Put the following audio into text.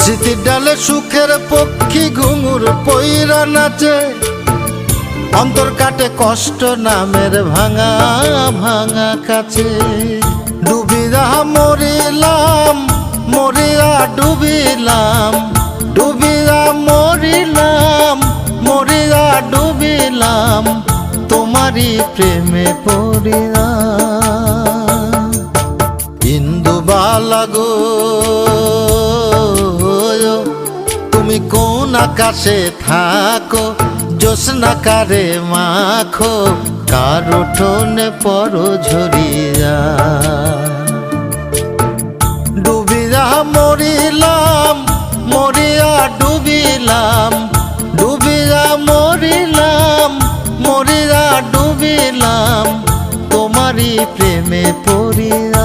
স্মৃতির ডালে সুখের পক্ষী ঘুঙুর পইরা নাচে, অন্তর কাটে কষ্ট নামের ভাঙা ভাঙা কাছে। ডুবিয়া মরিলাম মরিয়া ডুবিলাম, ডুবিয়া মরিলাম মরিয়া ডুবিলাম, তোমারই প্রেমে পড়িয়া। ইন্দুবালা গো তুমি কোন আকাশে থাকো, জ্যোৎস্না কারে মাখো, কার উঠোনে পরো ঝরিয়া। ডুবিয়া মরিলাম মরিয়া ডুবিলাম, ডুবিয়া মরিলাম মরিয়া ডুবিলাম, তোমারই প্রেমে পড়িয়া।